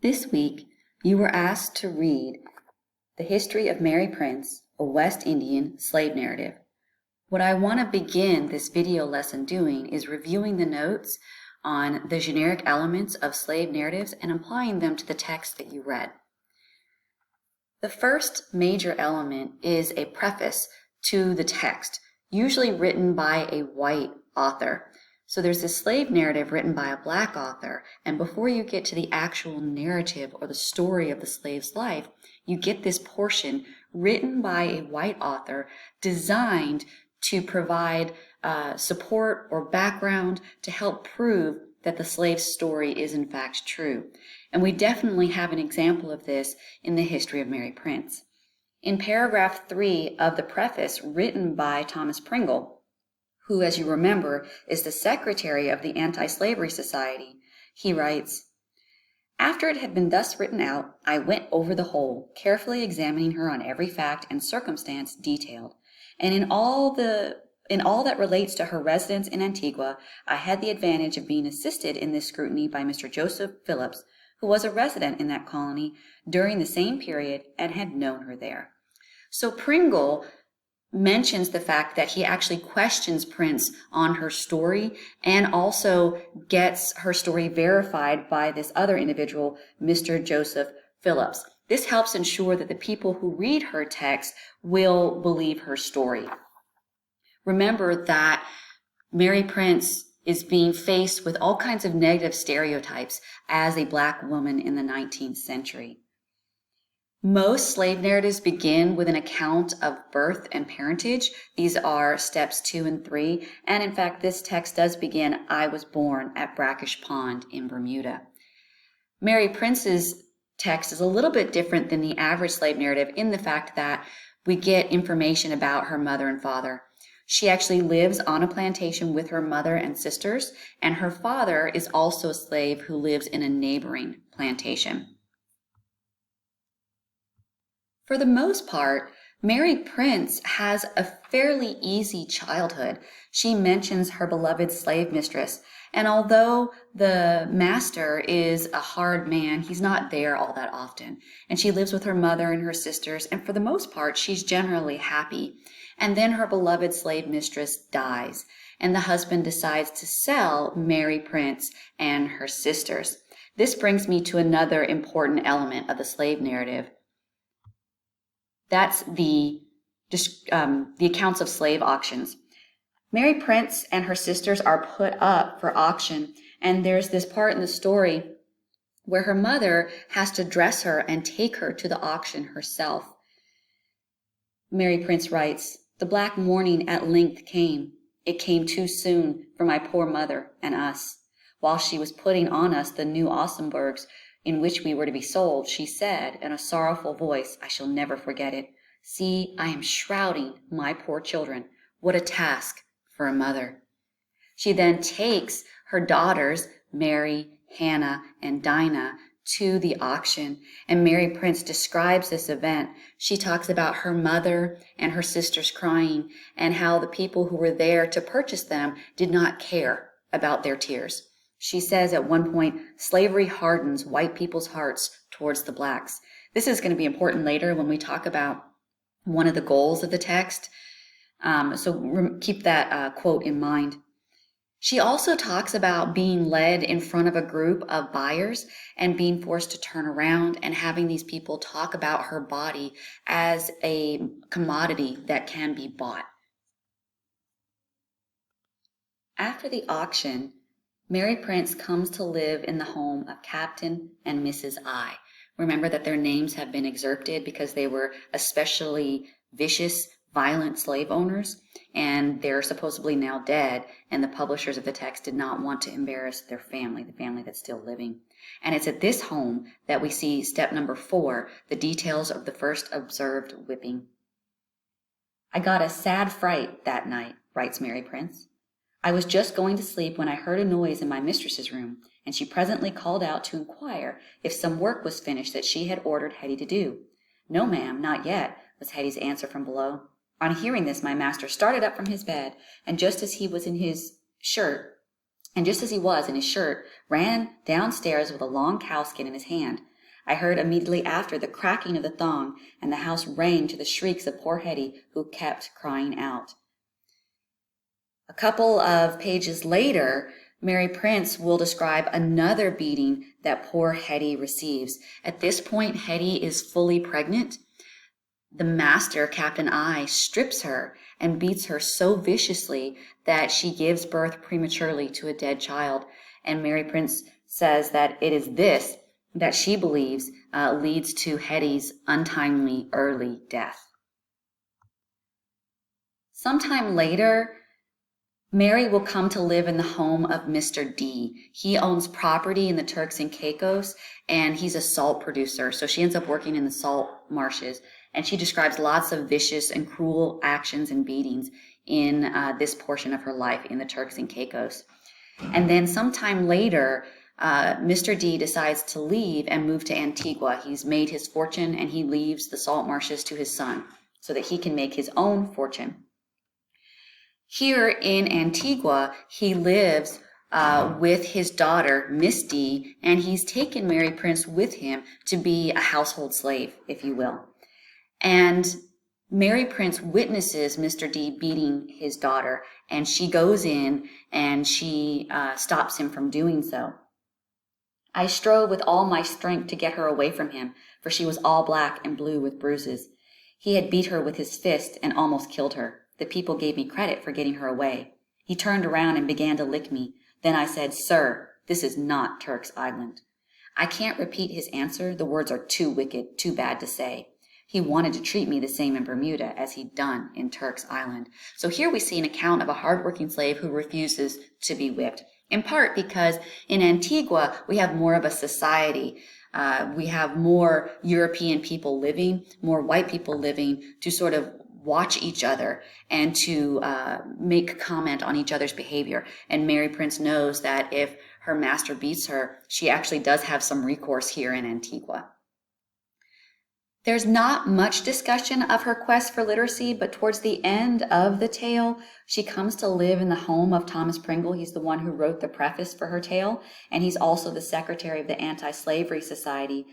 This week, you were asked to read The History of Mary Prince, a West Indian Slave Narrative. What I want to begin this video lesson doing is reviewing the notes on the generic elements of slave narratives and applying them to the text that you read. The first major element is a preface to the text, usually written by a white author. So there's a slave narrative written by a black author, and before you get to the actual narrative or the story of the slave's life, you get this portion written by a white author designed to provide support or background to help prove that the slave's story is in fact true. And we definitely have an example of this in the history of Mary Prince. In paragraph 3 of the preface written by Thomas Pringle, who, as you remember, is the secretary of the Anti-Slavery Society, he writes, "After it had been thus written out, I went over the whole, carefully examining her on every fact and circumstance detailed, and in all that relates to her residence in Antigua, I had the advantage of being assisted in this scrutiny by Mr. Joseph Phillips, who was a resident in that colony during the same period and had known her there." So Pringle mentions the fact that he actually questions Prince on her story and also gets her story verified by this other individual, Mr. Joseph Phillips. This helps ensure that the people who read her text will believe her story. Remember that Mary Prince is being faced with all kinds of negative stereotypes as a black woman in the 19th century. Most slave narratives begin with an account of birth and parentage. These are steps 2 and 3. And in fact, this text does begin, "I was born at Brackish Pond in Bermuda." Mary Prince's text is a little bit different than the average slave narrative in the fact that we get information about her mother and father. She actually lives on a plantation with her mother and sisters, and her father is also a slave who lives in a neighboring plantation. For the most part, Mary Prince has a fairly easy childhood. She mentions her beloved slave mistress, and although the master is a hard man, he's not there all that often. And she lives with her mother and her sisters, and for the most part, she's generally happy. And then her beloved slave mistress dies, and the husband decides to sell Mary Prince and her sisters. This brings me to another important element of the slave narrative. That's the accounts of slave auctions. Mary Prince and her sisters are put up for auction, and there's this part in the story where her mother has to dress her and take her to the auction herself. Mary Prince writes, "The black morning at length came. It came too soon for my poor mother and us. While she was putting on us the new Ossenbergs in which we were to be sold, she said in a sorrowful voice, I shall never forget it, 'See, I am shrouding my poor children. What a task for a mother.' She then takes her daughters, Mary, Hannah, and Dinah, to the auction, and Mary Prince describes this event. She talks about her mother and her sisters crying, and how the people who were there to purchase them did not care about their tears. She says at one point, slavery hardens white people's hearts towards the blacks. This is going to be important later when we talk about one of the goals of the text. So keep that quote in mind. She also talks about being led in front of a group of buyers and being forced to turn around and having these people talk about her body as a commodity that can be bought. After the auction, Mary Prince comes to live in the home of Captain and Mrs. I. Remember that their names have been excerpted because they were especially vicious, violent slave owners, and they're supposedly now dead, and the publishers of the text did not want to embarrass their family, the family that's still living. And it's at this home that we see step number 4, the details of the first observed whipping. "I got a sad fright that night," writes Mary Prince. "I was just going to sleep when I heard a noise in my mistress's room, and she presently called out to inquire if some work was finished that she had ordered Hetty to do. 'No, ma'am, not yet,' was Hetty's answer from below. On hearing this, my master started up from his bed, and just as he was in his shirt and just as he was in his shirt, ran downstairs with a long cowskin in his hand. I heard immediately after the cracking of the thong, and the house rang to the shrieks of poor Hetty, who kept crying out. A couple of pages later, Mary Prince will describe another beating that poor Hetty receives. At this point, Hetty is fully pregnant. The master, Captain I, strips her and beats her so viciously that she gives birth prematurely to a dead child. And Mary Prince says that it is this that she believes leads to Hetty's untimely early death. Sometime later, Mary will come to live in the home of Mr. D. He owns property in the Turks and Caicos, and he's a salt producer. So she ends up working in the salt marshes. And she describes lots of vicious and cruel actions and beatings in this portion of her life in the Turks and Caicos. And then sometime later, Mr. D decides to leave and move to Antigua. He's made his fortune, and he leaves the salt marshes to his son so that he can make his own fortune. Here in Antigua, he lives with his daughter, Miss D, and he's taken Mary Prince with him to be a household slave, if you will. And Mary Prince witnesses Mr. D beating his daughter, and she goes in and she stops him from doing so. I strove with all my strength to get her away from him, for she was all black and blue with bruises. He had beat her with his fist and almost killed her. The people gave me credit for getting her away. He turned around and began to lick me. Then I said, "Sir, this is not Turk's Island." I can't repeat his answer. The words are too wicked, too bad to say. He wanted to treat me the same in Bermuda as he'd done in Turk's Island. So here we see an account of a hardworking slave who refuses to be whipped, in part because in Antigua, we have more of a society. We have more European people living, more white people living to sort of watch each other and to make comment on each other's behavior. And Mary Prince knows that if her master beats her, she actually does have some recourse here in Antigua. There's not much discussion of her quest for literacy, but towards the end of the tale, she comes to live in the home of Thomas Pringle. He's the one who wrote the preface for her tale, and he's also the secretary of the Anti-Slavery Society.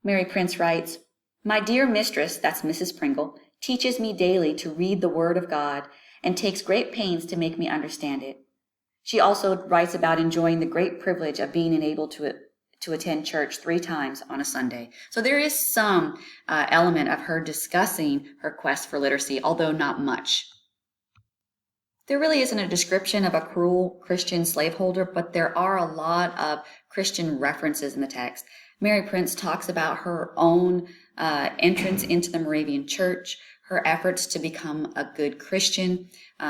Mary Prince writes, "My dear mistress," that's Mrs. Pringle, "teaches me daily to read the Word of God and takes great pains to make me understand it. She also writes about enjoying the great privilege of being enabled to attend church 3 times on a Sunday." So there is some element of her discussing her quest for literacy, although not much. There really isn't a description of a cruel Christian slaveholder, but there are a lot of Christian references in the text. Mary Prince talks about her own entrance into the Moravian church, her efforts to become a good Christian.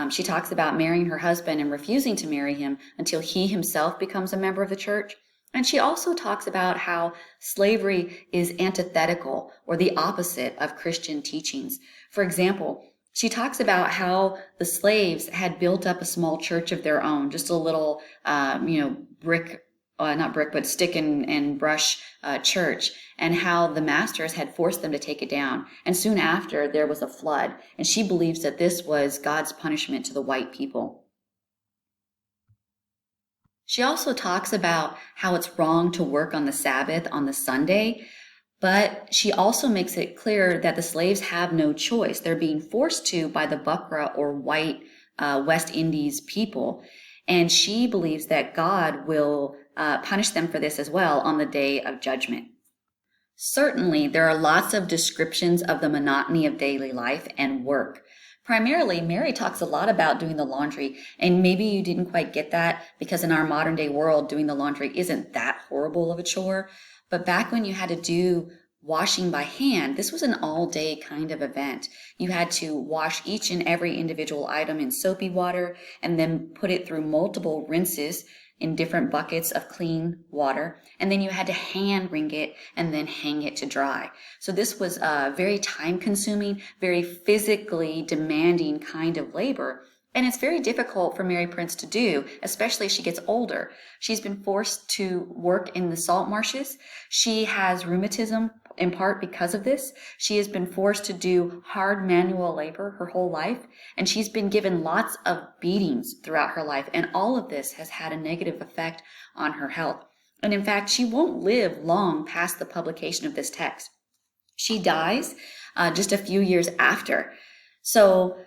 She talks about marrying her husband and refusing to marry him until he himself becomes a member of the church. And she also talks about how slavery is antithetical or the opposite of Christian teachings. For example, she talks about how the slaves had built up a small church of their own, just a little, stick and brush church, and how the masters had forced them to take it down. And soon after, there was a flood. And she believes that this was God's punishment to the white people. She also talks about how it's wrong to work on the Sabbath on the Sunday, but she also makes it clear that the slaves have no choice. They're being forced to by the Buckra or white West Indies people, and she believes that God will punish them for this as well on the day of judgment. Certainly, there are lots of descriptions of the monotony of daily life and work. Primarily, Mary talks a lot about doing the laundry, and maybe you didn't quite get that because in our modern day world, doing the laundry isn't that horrible of a chore. But back when you had to do washing by hand, this was an all-day kind of event. You had to wash each and every individual item in soapy water and then put it through multiple rinses in different buckets of clean water, and then you had to hand wring it and then hang it to dry. So this was a very time-consuming, very physically demanding kind of labor, And it's very difficult for Mary Prince to do, especially as she gets older. She's been forced to work in the salt marshes. She has rheumatism in part because of this. She has been forced to do hard manual labor her whole life, and she's been given lots of beatings throughout her life. And all of this has had a negative effect on her health. And in fact, she won't live long past the publication of this text. She dies just a few years after. So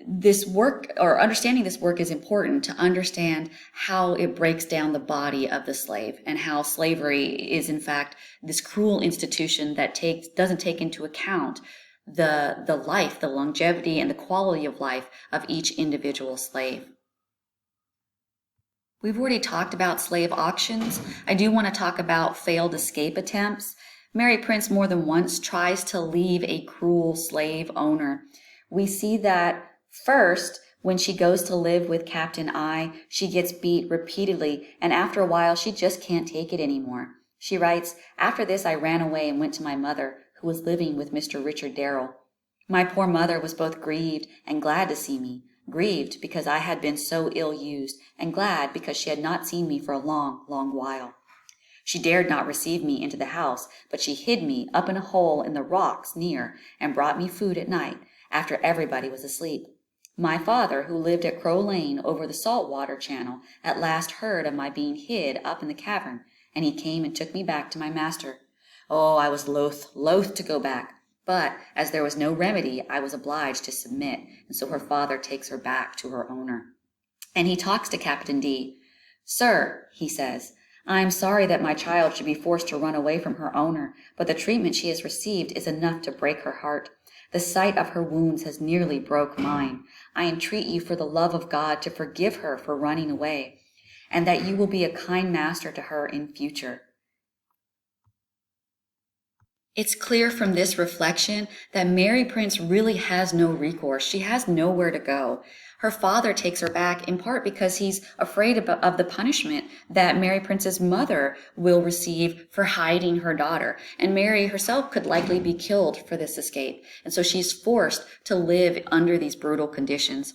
this work, or understanding this work, is important to understand how it breaks down the body of the slave, and how slavery is in fact this cruel institution that doesn't take into account the life, the longevity, and the quality of life of each individual slave. We've already talked about slave auctions. I do want to talk about failed escape attempts. Mary Prince more than once tries to leave a cruel slave owner. We see that first when she goes to live with Captain I, she gets beat repeatedly, and after a while she just can't take it anymore. She writes, "After this I ran away and went to my mother, who was living with Mr. Richard Darrell. My poor mother was both grieved and glad to see me, grieved because I had been so ill used, and glad because she had not seen me for a long, long while. She dared not receive me into the house, but she hid me up in a hole in the rocks near, and brought me food at night, after everybody was asleep. My father, who lived at Crow Lane over the salt water channel, at last heard of my being hid up in the cavern, and he came and took me back to my master. Oh, I was loath to go back, but as there was no remedy, I was obliged to submit, and so her father takes her back to her owner." And he talks to Captain D. "Sir," he says, "I am sorry that my child should be forced to run away from her owner, but the treatment she has received is enough to break her heart. The sight of her wounds has nearly broke mine. I entreat you for the love of God to forgive her for running away, and that you will be a kind master to her in future." It's clear from this reflection that Mary Prince really has no recourse. She has nowhere to go. Her father takes her back in part because he's afraid of the punishment that Mary Prince's mother will receive for hiding her daughter. And Mary herself could likely be killed for this escape. And so she's forced to live under these brutal conditions.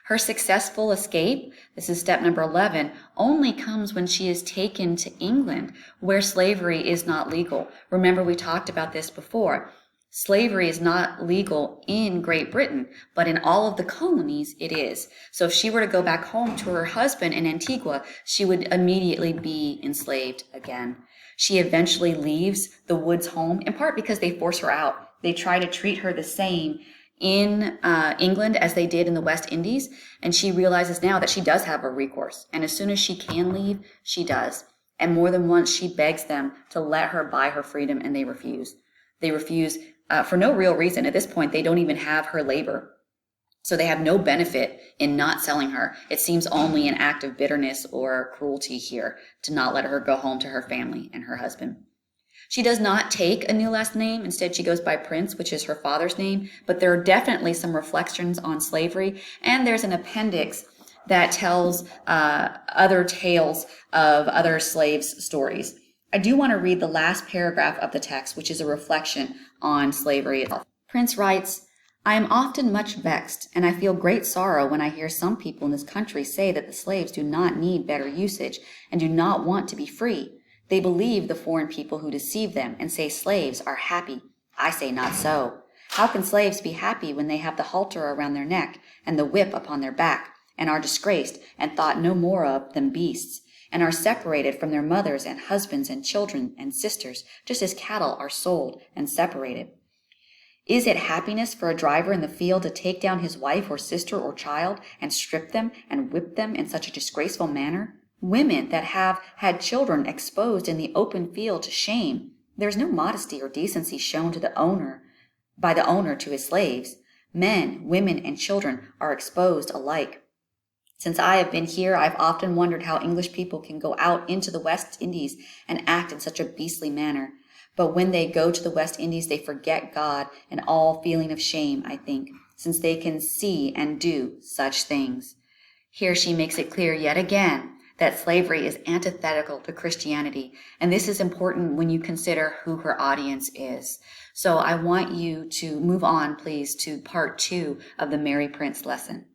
Her successful escape, this is step number 11, only comes when she is taken to England, where slavery is not legal. Remember, we talked about this before. Slavery is not legal in Great Britain, but in all of the colonies it is. So if she were to go back home to her husband in Antigua, she would immediately be enslaved again. She eventually leaves the Woods home, in part because they force her out. They try to treat her the same in England as they did in the West Indies, and she realizes now that she does have a recourse, and as soon as she can leave, she does. And more than once she begs them to let her buy her freedom, and they refuse. They refuse for no real reason. At this point, they don't even have her labor, so they have no benefit in not selling her. It seems only an act of bitterness or cruelty here to not let her go home to her family and her husband. She does not take a new last name. Instead, she goes by Prince, which is her father's name. But there are definitely some reflections on slavery. And there's an appendix that tells other tales of other slaves' stories. I do want to read the last paragraph of the text, which is a reflection on slavery itself. Prince writes, "I am often much vexed, and I feel great sorrow when I hear some people in this country say that the slaves do not need better usage and do not want to be free. They believe the foreign people who deceive them and say slaves are happy. I say not so. How can slaves be happy when they have the halter around their neck and the whip upon their back, and are disgraced and thought no more of than beasts, and are separated from their mothers and husbands and children and sisters, just as cattle are sold and separated? Is it happiness for a driver in the field to take down his wife or sister or child and strip them and whip them in such a disgraceful manner? Women that have had children exposed in the open field to shame, there is no modesty or decency shown to the owner by the owner to his slaves. Men, women, and children are exposed alike. Since I have been here, I've often wondered how English people can go out into the West Indies and act in such a beastly manner. But when they go to the West Indies, they forget God and all feeling of shame, I think, since they can see and do such things." Here she makes it clear yet again that slavery is antithetical to Christianity. And this is important when you consider who her audience is. So I want you to move on, please, to part 2 of the Mary Prince lesson.